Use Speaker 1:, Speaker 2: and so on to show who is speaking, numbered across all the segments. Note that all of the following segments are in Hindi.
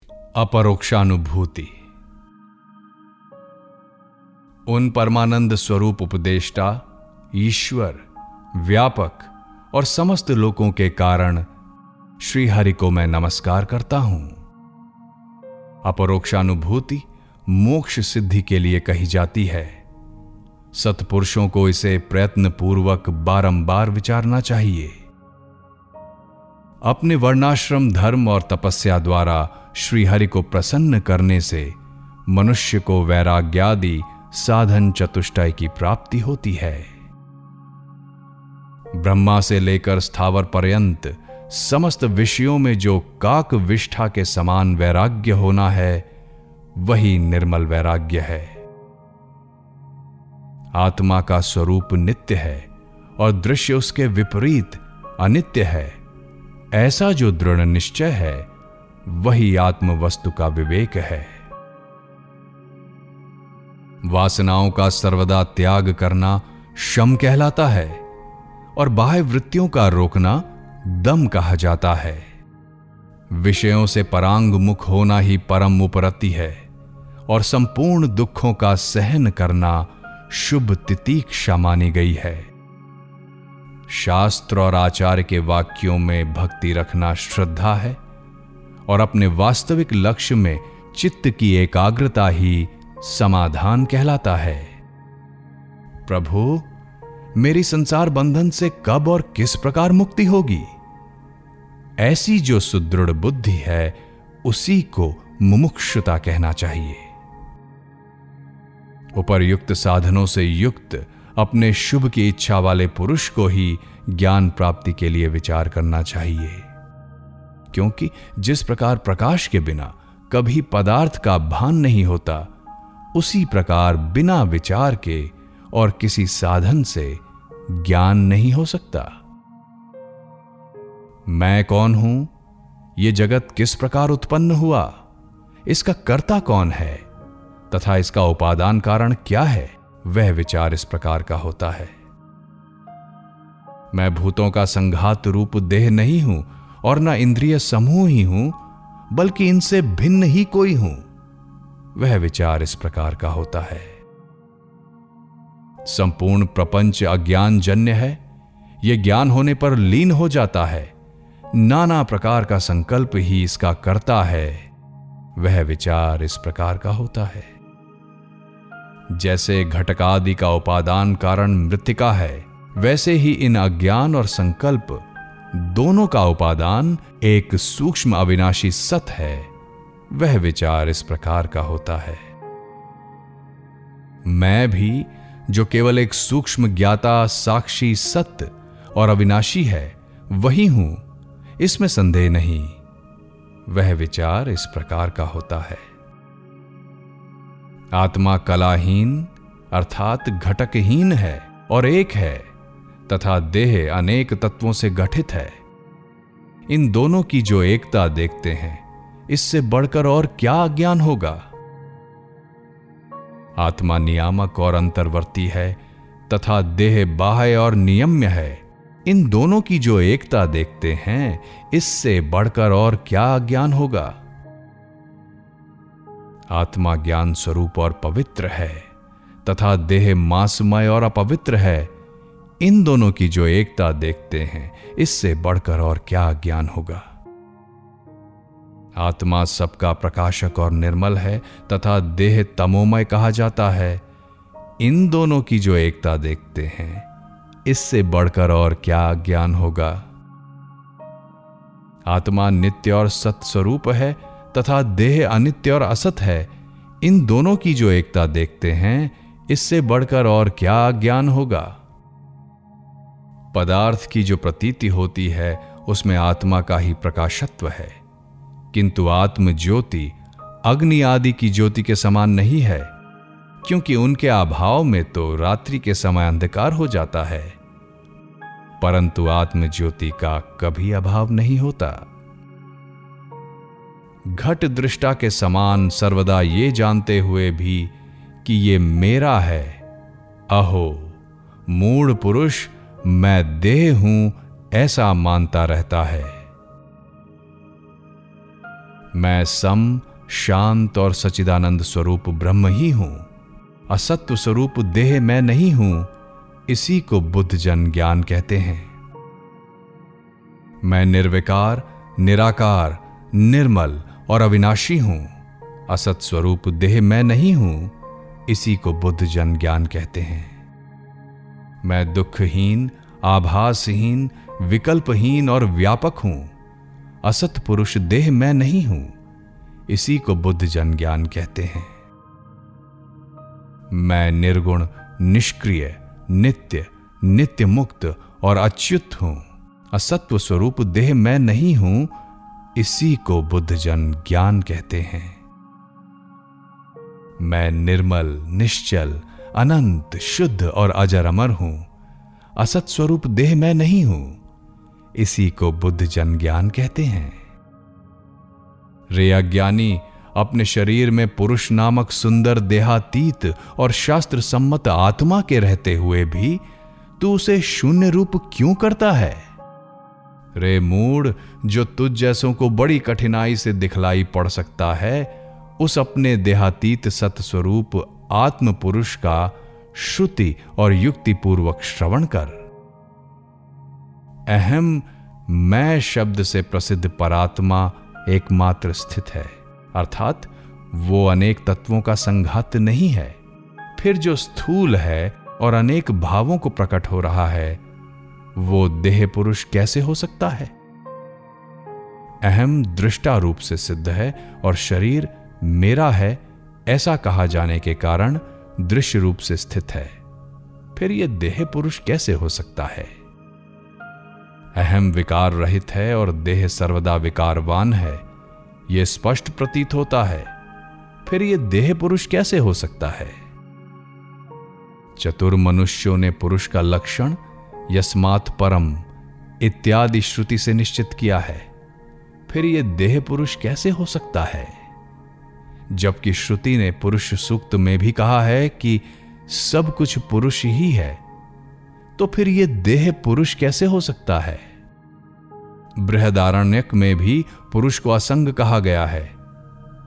Speaker 1: अपरोक्षानुभूति। उन परमानंद स्वरूप उपदेष्टा, ईश्वर, व्यापक और समस्त लोकों के कारण श्री हरि को मैं नमस्कार करता हूं। अपरोक्षानुभूति मोक्ष सिद्धि के लिए कही जाती है। सत्पुरुषों को इसे प्रयत्नपूर्वक बारंबार विचारना चाहिए। अपने वर्णाश्रम धर्म और तपस्या द्वारा श्री हरि को प्रसन्न करने से मनुष्य को वैराग्यादि साधन चतुष्टय की प्राप्ति होती है। ब्रह्मा से लेकर स्थावर पर्यंत समस्त विषयों में जो काक विष्ठा के समान वैराग्य होना है, वही निर्मल वैराग्य है। आत्मा का स्वरूप नित्य है और दृश्य उसके विपरीत अनित्य है। ऐसा जो दृढ़ निश्चय है, वही आत्म वस्तु का विवेक है। वासनाओं का सर्वदा त्याग करना शम कहलाता है और बाह्य वृत्तियों का रोकना दम कहा जाता है। विषयों से परांग मुख होना ही परम उपरति है और संपूर्ण दुखों का सहन करना शुभ तितीक्षा मानी गई है। शास्त्र और आचार्य के वाक्यों में भक्ति रखना श्रद्धा है और अपने वास्तविक लक्ष्य में चित्त की एकाग्रता ही समाधान कहलाता है। प्रभु, मेरी संसार बंधन से कब और किस प्रकार मुक्ति होगी? ऐसी जो सुदृढ़ बुद्धि है, उसी को मुमुक्षुता कहना चाहिए। उपर्युक्त साधनों से युक्त अपने शुभ की इच्छा वाले पुरुष को ही ज्ञान प्राप्ति के लिए विचार करना चाहिए, क्योंकि जिस प्रकार प्रकाश के बिना कभी पदार्थ का भान नहीं होता, उसी प्रकार बिना विचार के और किसी साधन से ज्ञान नहीं हो सकता। मैं कौन हूं? यह जगत किस प्रकार उत्पन्न हुआ? इसका कर्ता कौन है तथा इसका उपादान कारण क्या है? वह विचार इस प्रकार का होता है। मैं भूतों का संघात रूप देह नहीं हूं और न इंद्रिय समूह ही हूं, बल्कि इनसे भिन्न ही कोई हूं। वह विचार इस प्रकार का होता है। संपूर्ण प्रपंच अज्ञान जन्य है। यह ज्ञान होने पर लीन हो जाता है। नाना प्रकार का संकल्प ही इसका कर्ता है। वह विचार इस प्रकार का होता है। जैसे घटकादि का उपादान कारण मृत्तिका है, वैसे ही इन अज्ञान और संकल्प दोनों का उपादान एक सूक्ष्म अविनाशी सत है। वह विचार इस प्रकार का होता है। मैं भी, जो केवल एक सूक्ष्म ज्ञाता साक्षी सत्य और अविनाशी है, वही हूं, इसमें संदेह नहीं। वह विचार इस प्रकार का होता है। आत्मा कलाहीन अर्थात घटकहीन है और एक है, तथा देह अनेक तत्वों से गठित है। इन दोनों की जो एकता देखते हैं, इससे बढ़कर और क्या अज्ञान होगा? आत्मा नियामक और अंतर्वर्ती है तथा देह बाह्य और नियम्य है। इन दोनों की जो एकता देखते हैं, इससे बढ़कर और क्या अज्ञान होगा? आत्मा ज्ञान स्वरूप और पवित्र है तथा देह मांसमय और अपवित्र है। इन दोनों की जो एकता देखते हैं, इससे बढ़कर और क्या ज्ञान होगा? आत्मा सबका प्रकाशक और निर्मल है तथा देह तमोमय कहा जाता है। इन दोनों की जो एकता देखते हैं, इससे बढ़कर और क्या ज्ञान होगा? आत्मा नित्य और सत स्वरूप है तथा देह अनित्य और असत है। इन दोनों की जो एकता देखते हैं, इससे बढ़कर और क्या ज्ञान होगा? पदार्थ की जो प्रतीति होती है, उसमें आत्मा का ही प्रकाशत्व है, किंतु आत्म ज्योति अग्नि आदि की ज्योति के समान नहीं है, क्योंकि उनके अभाव में तो रात्रि के समय अंधकार हो जाता है, परंतु आत्म ज्योति का कभी अभाव नहीं होता। घट दृष्टा के समान सर्वदा ये जानते हुए भी कि ये मेरा है, अहो मूढ़ पुरुष मैं देह हूं, ऐसा मानता रहता है। मैं सम, शांत और सच्चिदानंद स्वरूप ब्रह्म ही हूं। असत्व स्वरूप देह मैं नहीं हूं, इसी को बुद्ध जन ज्ञान कहते हैं। मैं निर्विकार, निराकार, निर्मल और अविनाशी हूं। असत स्वरूप देह मैं नहीं हूं, इसी को बुद्ध जन ज्ञान कहते हैं। मैं दुखहीन, आभासहीन, विकल्पहीन और व्यापक हूं। असत पुरुष देह मैं नहीं हूं, इसी को बुद्ध जन ज्ञान कहते हैं। मैं निर्गुण, निष्क्रिय, नित्य, नित्य मुक्त और अच्युत हूं। असत्व स्वरूप देह मैं नहीं हूं, इसी को बुद्ध जन ज्ञान कहते हैं। मैं निर्मल, निश्चल, अनंत, शुद्ध और अजर अमर हूं। असत स्वरूप देह मैं नहीं हूं, इसी को बुद्ध जन ज्ञान कहते हैं। रे अज्ञानी, अपने शरीर में पुरुष नामक सुंदर देहातीत और शास्त्र सम्मत आत्मा के रहते हुए भी तू उसे शून्य रूप क्यों करता है? रे मूढ़, जो तुझ जैसों को बड़ी कठिनाई से दिखलाई पड़ सकता है, उस अपने देहातीत सत स्वरूप आत्म पुरुष का श्रुति और युक्ति पूर्वक श्रवण कर। अहम मैं शब्द से प्रसिद्ध परात्मा एकमात्र स्थित है, अर्थात वो अनेक तत्वों का संघात नहीं है। फिर जो स्थूल है और अनेक भावों को प्रकट हो रहा है, वो देह पुरुष कैसे हो सकता है? अहम दृष्टा रूप से सिद्ध है और शरीर मेरा है ऐसा कहा जाने के कारण दृश्य रूप से स्थित है। फिर यह देह पुरुष कैसे हो सकता है? अहम विकार रहित है और देह सर्वदा विकारवान है, यह स्पष्ट प्रतीत होता है। फिर यह देह पुरुष कैसे हो सकता है? चतुर मनुष्यों ने पुरुष का लक्षण यस्मात् परम इत्यादि श्रुति से निश्चित किया है। फिर यह देह पुरुष कैसे हो सकता है? जबकि श्रुति ने पुरुष सूक्त में भी कहा है कि सब कुछ पुरुष ही है, तो फिर यह देह पुरुष कैसे हो सकता है? बृहदारण्यक में भी पुरुष को असंग कहा गया है।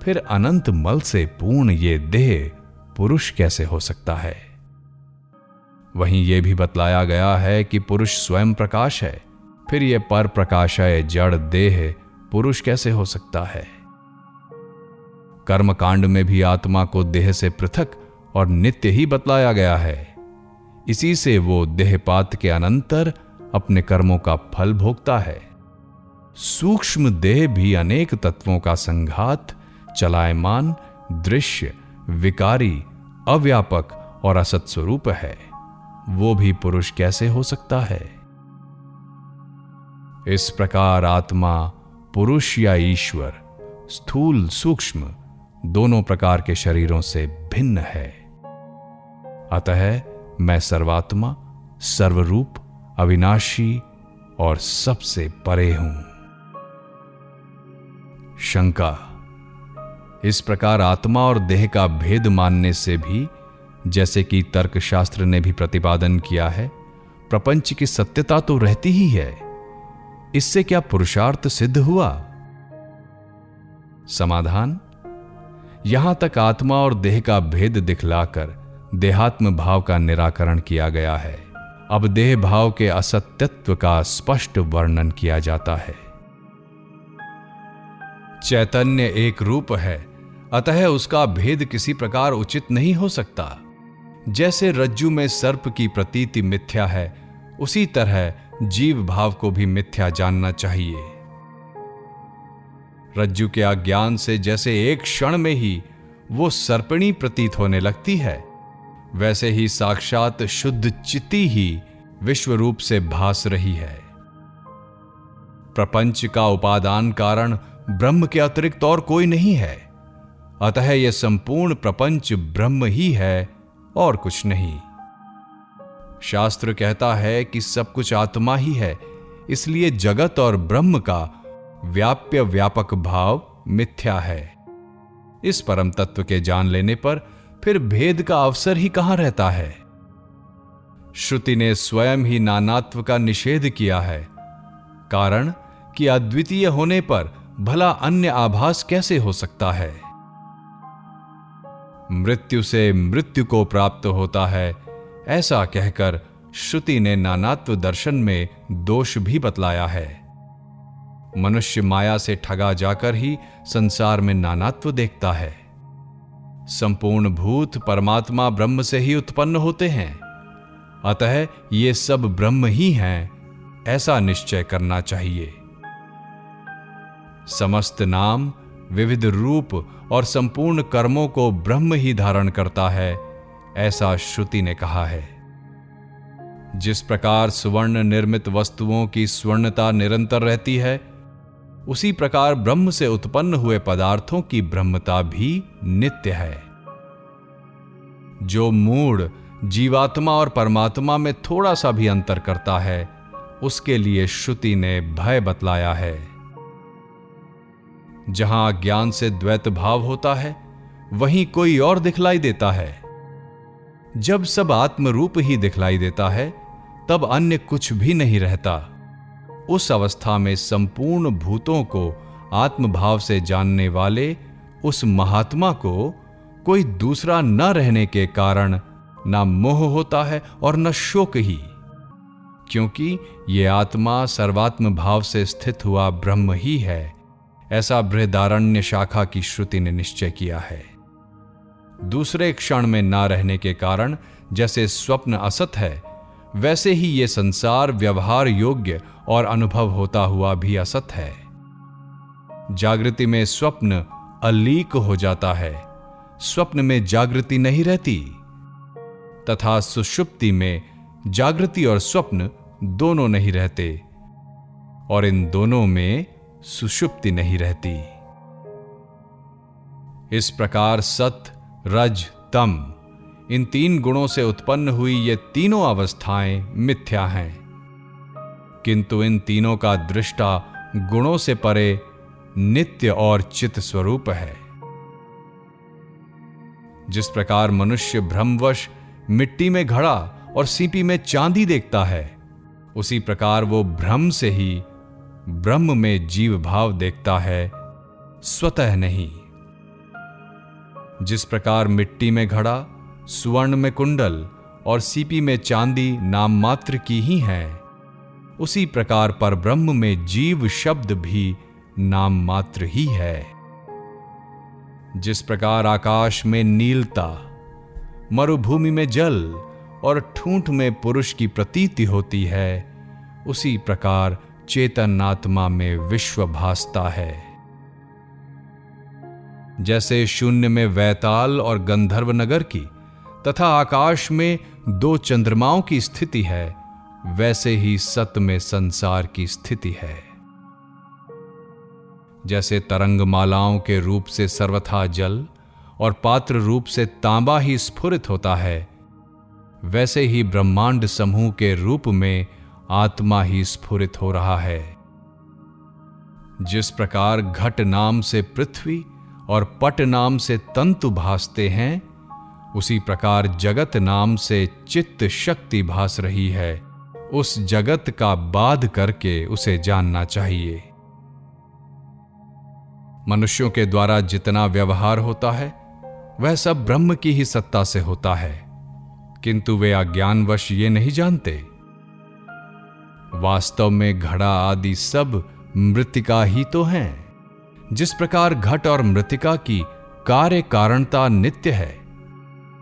Speaker 1: फिर अनंत मल से पूर्ण यह देह पुरुष कैसे हो सकता है? वहीं यह भी बतलाया गया है कि पुरुष स्वयं प्रकाश है। फिर यह पर प्रकाशय जड़ देह पुरुष कैसे हो सकता है? कर्मकांड में भी आत्मा को देह से पृथक और नित्य ही बतलाया गया है। इसी से वो देहपात के अनंतर अपने कर्मों का फल भोगता है। सूक्ष्म देह भी अनेक तत्वों का संघात, चलायमान, दृश्य, विकारी, अव्यापक और असत स्वरूप है। वो भी पुरुष कैसे हो सकता है? इस प्रकार आत्मा, पुरुष या ईश्वर, स्थूल सूक्ष्म दोनों प्रकार के शरीरों से भिन्न है। अतः मैं सर्वात्मा, सर्वरूप, अविनाशी और सबसे परे हूं। शंका: इस प्रकार आत्मा और देह का भेद मानने से भी, जैसे कि तर्कशास्त्र ने भी प्रतिपादन किया है, प्रपंच की सत्यता तो रहती ही है। इससे क्या पुरुषार्थ सिद्ध हुआ? समाधान: यहां तक आत्मा और देह का भेद दिखलाकर देहात्म भाव का निराकरण किया गया है। अब देह भाव के असत्यत्व का स्पष्ट वर्णन किया जाता है। चैतन्य एक रूप है, अतः उसका भेद किसी प्रकार उचित नहीं हो सकता। जैसे रज्जु में सर्प की प्रतीति मिथ्या है, उसी तरह जीव भाव को भी मिथ्या जानना चाहिए। रज्जु के अज्ञान से जैसे एक क्षण में ही वो सर्पणी प्रतीत होने लगती है, वैसे ही साक्षात शुद्ध चित्ती ही विश्व रूप से भास रही है। प्रपंच का उपादान कारण ब्रह्म के अतिरिक्त और कोई नहीं है, अतः यह संपूर्ण प्रपंच ब्रह्म ही है और कुछ नहीं। शास्त्र कहता है कि सब कुछ आत्मा ही है, इसलिए जगत और ब्रह्म का व्याप्य व्यापक भाव मिथ्या है। इस परम तत्व के जान लेने पर फिर भेद का अवसर ही कहां रहता है। श्रुति ने स्वयं ही नानात्व का निषेध किया है, कारण कि अद्वितीय होने पर भला अन्य आभास कैसे हो सकता है? मृत्यु से मृत्यु को प्राप्त होता है, ऐसा कहकर श्रुति ने नानात्व दर्शन में दोष भी बतलाया है। मनुष्य माया से ठगा जाकर ही संसार में नानात्व देखता है। संपूर्ण भूत परमात्मा ब्रह्म से ही उत्पन्न होते हैं, अतः ये सब ब्रह्म ही हैं, ऐसा निश्चय करना चाहिए। समस्त नाम, विविध रूप और संपूर्ण कर्मों को ब्रह्म ही धारण करता है, ऐसा श्रुति ने कहा है। जिस प्रकार सुवर्ण निर्मित वस्तुओं की स्वर्णता निरंतर रहती है, उसी प्रकार ब्रह्म से उत्पन्न हुए पदार्थों की ब्रह्मता भी नित्य है। जो मूढ़ जीवात्मा और परमात्मा में थोड़ा सा भी अंतर करता है, उसके लिए श्रुति ने भय बतलाया है। जहां ज्ञान से द्वैत भाव होता है, वहीं कोई और दिखलाई देता है। जब सब आत्मरूप ही दिखलाई देता है, तब अन्य कुछ भी नहीं रहता। उस अवस्था में संपूर्ण भूतों को आत्मभाव से जानने वाले उस महात्मा को कोई दूसरा न रहने के कारण न मोह होता है और न शोक ही, क्योंकि ये आत्मा सर्वात्म भाव से स्थित हुआ ब्रह्म ही है, ऐसा बृहदारण्य शाखा की श्रुति ने निश्चय किया है। दूसरे क्षण में ना रहने के कारण जैसे स्वप्न असत है, वैसे ही ये संसार व्यवहार योग्य और अनुभव होता हुआ भी असत है। जागृति में स्वप्न अलीक हो जाता है, स्वप्न में जागृति नहीं रहती, तथा सुषुप्ति में जागृति और स्वप्न दोनों नहीं रहते, और इन दोनों में सुषुप्ति नहीं रहती। इस प्रकार सत, रज, तम, इन तीन गुणों से उत्पन्न हुई ये तीनों अवस्थाएं मिथ्या हैं, किंतु इन तीनों का दृष्टा गुणों से परे नित्य और चित स्वरूप है। जिस प्रकार मनुष्य भ्रमवश मिट्टी में घड़ा और सीपी में चांदी देखता है, उसी प्रकार वो भ्रम से ही ब्रह्म में जीव भाव देखता है, स्वतः नहीं। जिस प्रकार मिट्टी में घड़ा, सुवर्ण में कुंडल और सीपी में चांदी नाम मात्र की ही है, उसी प्रकार परब्रह्म में जीव शब्द भी नाम मात्र ही है। जिस प्रकार आकाश में नीलता, मरुभूमि में जल और ठूंठ में पुरुष की प्रतीति होती है, उसी प्रकार चेतन आत्मा में विश्व भासता है। जैसे शून्य में वैताल और गंधर्व नगर की तथा आकाश में दो चंद्रमाओं की स्थिति है, वैसे ही सत में संसार की स्थिति है। जैसे तरंगमालाओं के रूप से सर्वथा जल और पात्र रूप से तांबा ही स्फुरित होता है, वैसे ही ब्रह्मांड समूह के रूप में आत्मा ही स्फुरित हो रहा है। जिस प्रकार घट नाम से पृथ्वी और पट नाम से तंतु भासते हैं, उसी प्रकार जगत नाम से चित्त शक्ति भास रही है। उस जगत का बाध करके उसे जानना चाहिए। मनुष्यों के द्वारा जितना व्यवहार होता है, वह सब ब्रह्म की ही सत्ता से होता है, किंतु वे अज्ञानवश ये नहीं जानते। वास्तव में घड़ा आदि सब मृत्तिका ही तो हैं। जिस प्रकार घट और मृत्तिका की कार्य कारणता नित्य है,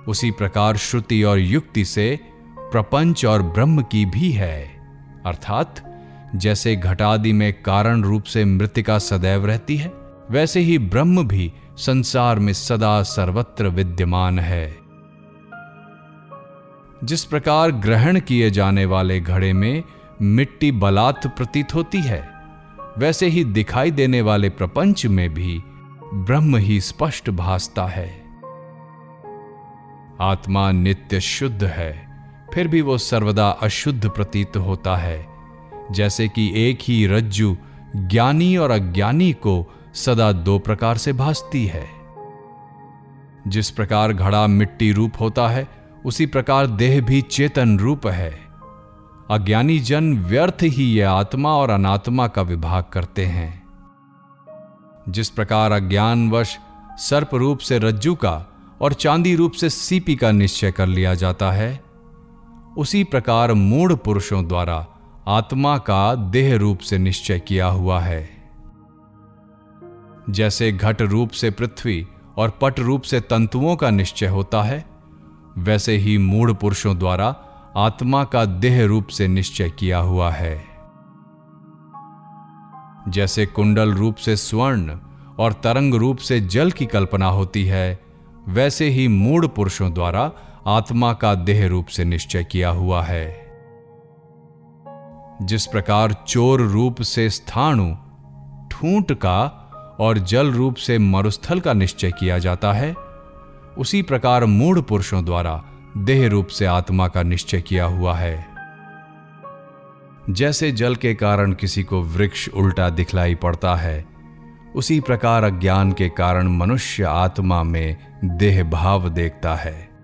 Speaker 1: उसी प्रकार श्रुति और युक्ति से प्रपंच और ब्रह्म की भी है। अर्थात जैसे घटादि में कारण रूप से मृत्तिका सदैव रहती है, वैसे ही ब्रह्म भी संसार में सदा सर्वत्र विद्यमान है। जिस प्रकार ग्रहण किए जाने वाले घड़े में मिट्टी बलात् प्रतीत होती है, वैसे ही दिखाई देने वाले प्रपंच में भी ब्रह्म ही स्पष्ट भासता है। आत्मा नित्य शुद्ध है, फिर भी वो सर्वदा अशुद्ध प्रतीत होता है। जैसे कि एक ही रज्जु ज्ञानी और अज्ञानी को सदा दो प्रकार से भासती है। जिस प्रकार घड़ा मिट्टी रूप होता है, उसी प्रकार देह भी चेतन रूप है। अज्ञानी जन व्यर्थ ही ये आत्मा और अनात्मा का विभाग करते हैं। जिस प्रकार अज्ञानवश सर्प रूप से रज्जु का और चांदी रूप से सीपी का निश्चय कर लिया जाता है, उसी प्रकार मूढ़ पुरुषों द्वारा आत्मा का देह रूप से निश्चय किया हुआ है। जैसे घट रूप से पृथ्वी और पट रूप से तंतुओं का निश्चय होता है, वैसे ही मूढ़ पुरुषों द्वारा आत्मा का देह रूप से निश्चय किया हुआ है। जैसे कुंडल रूप से स्वर्ण और तरंग रूप से जल की कल्पना होती है, वैसे ही मूढ़ पुरुषों द्वारा आत्मा का देह रूप से निश्चय किया हुआ है। जिस प्रकार चोर रूप से स्थाणु, ठूंठ का और जल रूप से मरुस्थल का निश्चय किया जाता है, उसी प्रकार मूढ़ पुरुषों द्वारा देह रूप से आत्मा का निश्चय किया हुआ है। जैसे जल के कारण किसी को वृक्ष उल्टा दिखलाई पड़ता है, उसी प्रकार अज्ञान के कारण मनुष्य आत्मा में देह भाव देखता है।